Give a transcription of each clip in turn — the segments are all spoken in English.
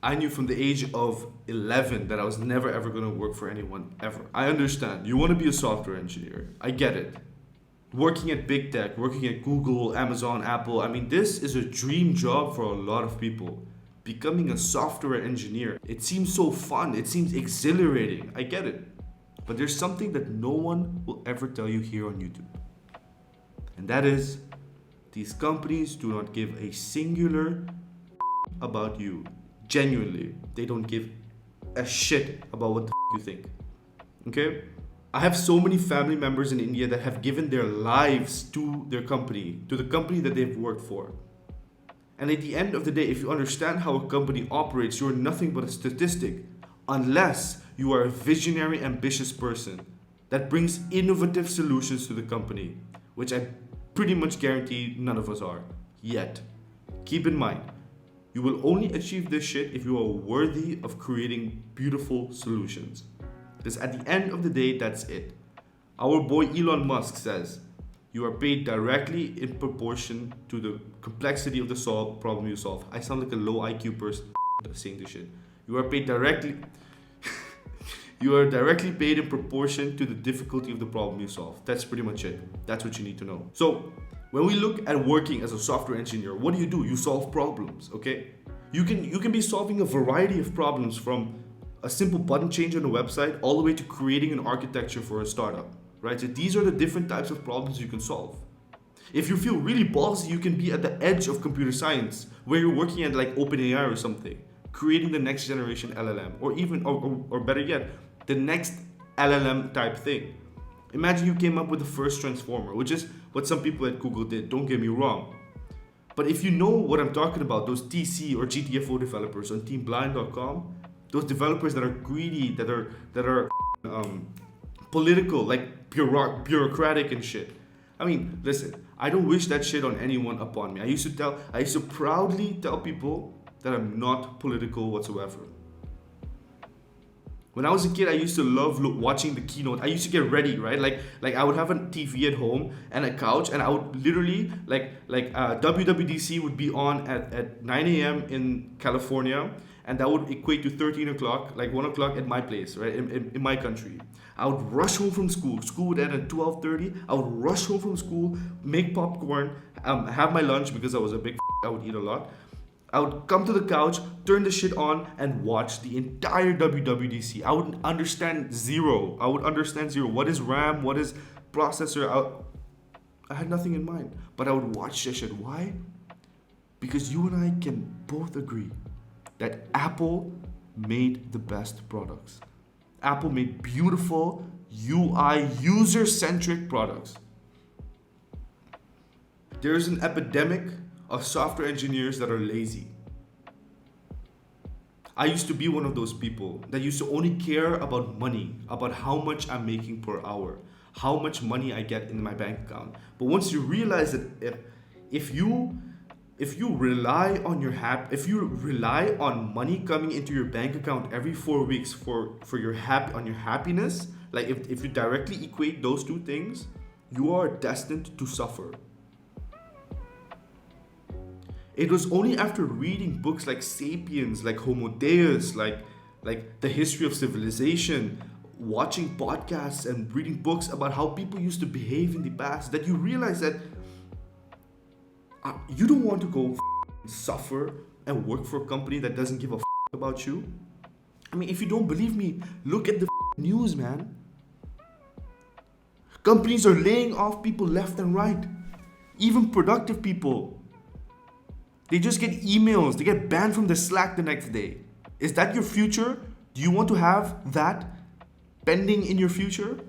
I knew from the age of 11 that I was never ever going to work for anyone ever. I understand. You want to be a software engineer. I get it. Working at big tech, working at Google, Amazon, Apple, I mean, this is a dream job for a lot of people. Becoming a software engineer, it seems so fun, it seems exhilarating. I get it. But there's something that no one will ever tell you here on YouTube. And that is, these companies do not give a singular about you. Genuinely, they don't give a shit about what the you think. Okay? I have so many family members in India that have given their lives to their company, to the company that they've worked for. And at the end of the day, if you understand how a company operates, you're nothing but a statistic. Unless you are a visionary, ambitious person that brings innovative solutions to the company, which I pretty much guarantee none of us are yet. Keep in mind, you will only achieve this shit if you are worthy of creating beautiful solutions. Because at the end of the day, that's it. Our boy Elon Musk says, you are paid directly in proportion to the complexity of the problem you solve. I sound like a low IQ person saying this shit. You are paid directly. You are directly paid in proportion to the difficulty of the problem you solve. That's pretty much it. That's what you need to know. So, when we look at working as a software engineer, what do? You solve problems, okay? You can be solving a variety of problems from a simple button change on a website all the way to creating an architecture for a startup, right? So these are the different types of problems you can solve. If you feel really ballsy, you can be at the edge of computer science, where you're working at like OpenAI or something, creating the next generation LLM, or even, or better yet, the next LLM type thing. Imagine you came up with the first transformer, which is what some people at Google did, don't get me wrong. But if you know what I'm talking about, those TC or GTFO developers on teamblind.com, those developers that are greedy, that are political, like bureaucratic and shit. I mean, listen, I don't wish that shit on anyone upon me. I used to proudly tell people that I'm not political whatsoever. When I was a kid, I used to love watching the keynote. I used to get ready, right? Like I would have a TV at home and a couch, and I would literally WWDC would be on at 9 a.m. in California, and that would equate to 13 o'clock, like 1 o'clock at my place, right? In my country. I would rush home from school. School would end at 12:30. I would rush home from school, make popcorn, have my lunch because I was a big I would eat a lot. I would come to the couch, turn the shit on, and watch the entire WWDC. I would understand zero. What is RAM? What is processor? I had nothing in mind. But I would watch this shit. Why? Because you and I can both agree that Apple made the best products. Apple made beautiful UI, user-centric products. There's an epidemic of software engineers that are lazy. I used to be one of those people that used to only care about money, about how much I'm making per hour, how much money I get in my bank account. But once you realize that if you rely on if you rely on money coming into your bank account every 4 weeks for your happiness, like if you directly equate those two things, you are destined to suffer. It was only after reading books like Sapiens, like Homo Deus, like The History of Civilization, watching podcasts and reading books about how people used to behave in the past, that you realize that you don't want to go suffer and work for a company that doesn't give a about you. I mean, if you don't believe me, look at the news, man. Companies are laying off people left and right, even productive people. They just get emails. They get banned from the Slack the next day. Is that your future? Do you want to have that pending in your future?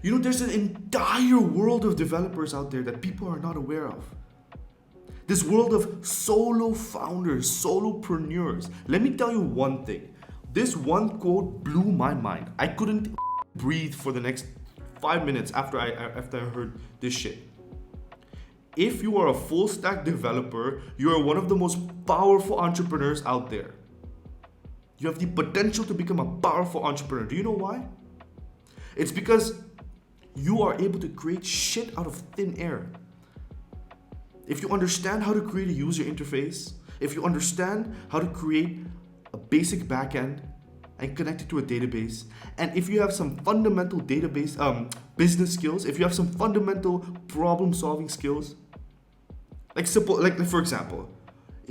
You know, there's an entire world of developers out there that people are not aware of. This world of solo founders, solopreneurs. Let me tell you one thing. This one quote blew my mind. I couldn't breathe for the next 5 minutes after I heard this shit. If you are a full stack developer, you are one of the most powerful entrepreneurs out there. You have the potential to become a powerful entrepreneur. Do you know why? It's because you are able to create shit out of thin air. if you understand how to create a user interface, if you understand how to create a basic backend and connect it to a database, and if you have some fundamental database business skills, if you have some fundamental problem-solving skills, like for example,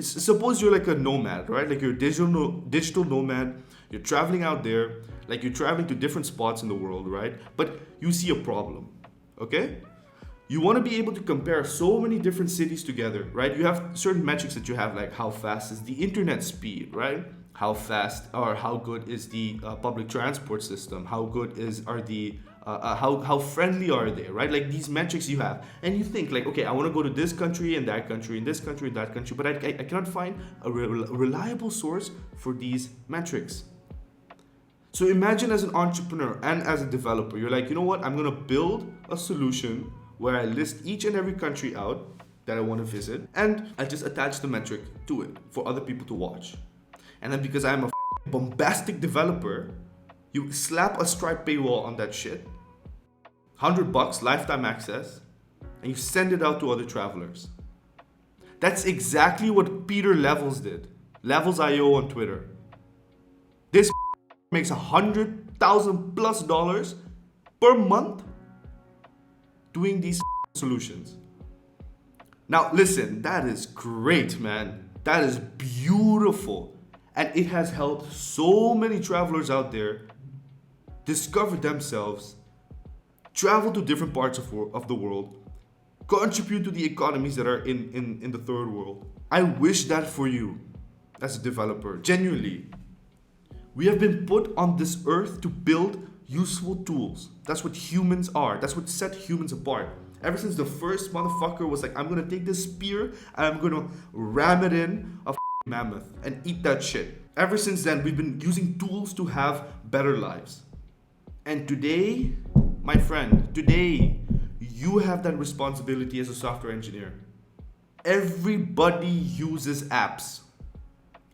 suppose you're like a nomad, right? Like you're a digital nomad. You're traveling out there, like you're traveling to different spots in the world, right? But you see a problem, okay? You want to be able to compare so many different cities together, right? You have certain metrics that you have, like how fast is the internet speed, right? How fast or how good is the public transport system? How good are the how friendly are they, right? Like these metrics you have, and you think like, okay, I want to go to this country and that country and this country and that country, but I cannot find a reliable source for these metrics. So imagine as an entrepreneur and as a developer, you're like, you know what? I'm gonna build a solution where I list each and every country out that I want to visit, and I just attach the metric to it for other people to watch. And then because I'm a bombastic developer, you slap a Stripe paywall on that shit, $100 lifetime access, and you send it out to other travelers. That's exactly what Peter Levels did. Levels.io on Twitter. This makes $100,000+ per month doing these solutions. Now listen, that is great, man. That is beautiful. And it has helped so many travelers out there discover themselves, travel to different parts of the world, contribute to the economies that are in the third world. I wish that for you as a developer, genuinely. We have been put on this earth to build useful tools. That's what humans are. That's what set humans apart. Ever since the first motherfucker was like, I'm gonna take this spear and I'm gonna ram it in a mammoth and eat that shit. Ever since then, we've been using tools to have better lives. And today, my friend, today, you have that responsibility as a software engineer. Everybody uses apps.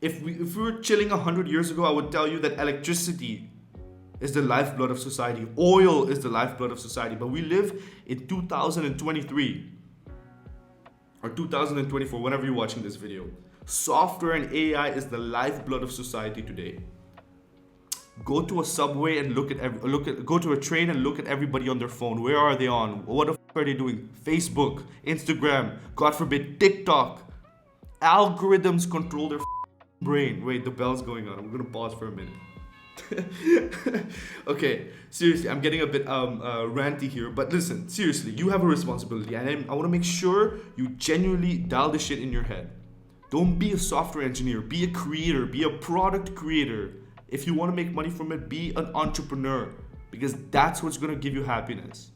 If we were chilling 100 years ago, I would tell you that electricity is the lifeblood of society. Oil is the lifeblood of society. But we live in 2023 or 2024, whenever you're watching this video. Software and AI is the lifeblood of society today. Go to a subway and go to a train and look at everybody on their phone. Where are they on? What the are they doing? Facebook, Instagram, God forbid, TikTok. Algorithms control their brain. Wait, the bell's going on. I'm gonna pause for a minute. Okay, seriously, I'm getting a bit ranty here, but listen, seriously, you have a responsibility, and I want to make sure you genuinely dial this shit in your head. Don't be a software engineer, be a creator, be a product creator. If you want to make money from it, be an entrepreneur, because that's what's gonna give you happiness.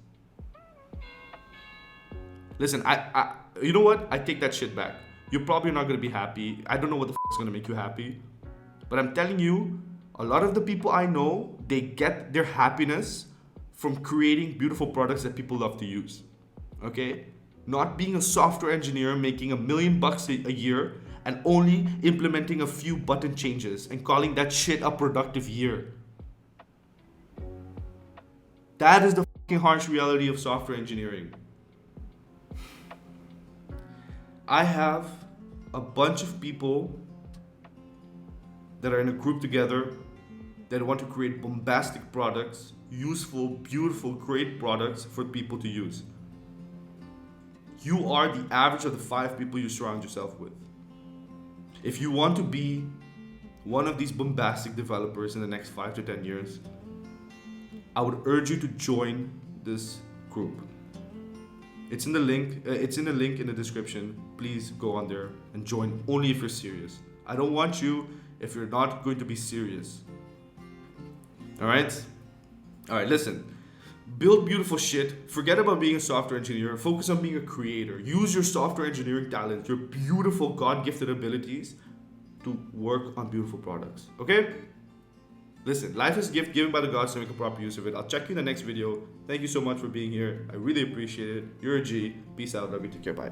Listen, I you know what? I take that shit back. You're probably not gonna be happy. I don't know what the is gonna make you happy, but I'm telling you, a lot of the people I know, they get their happiness from creating beautiful products that people love to use. Okay? Not being a software engineer making $1 million a year and only implementing a few button changes and calling that shit a productive year. That is the fucking harsh reality of software engineering. I have a bunch of people that are in a group together that want to create bombastic products, useful, beautiful, great products for people to use. You are the average of the 5 people you surround yourself with. If you want to be one of these bombastic developers in the next 5 to 10 years, I would urge you to join this group. It's in the link. It's in the link in the description. Please go on there and join only if you're serious. I don't want you if you're not going to be serious. All right? All right, listen. Build beautiful shit. Forget about being a software engineer. Focus on being a creator. Use your software engineering talent, your beautiful God-gifted abilities to work on beautiful products. Okay? Listen, life is a gift given by the gods, so make a proper use of it. I'll check you in the next video. Thank you so much for being here. I really appreciate it. You're a G. Peace out. Love you. Take care. Bye.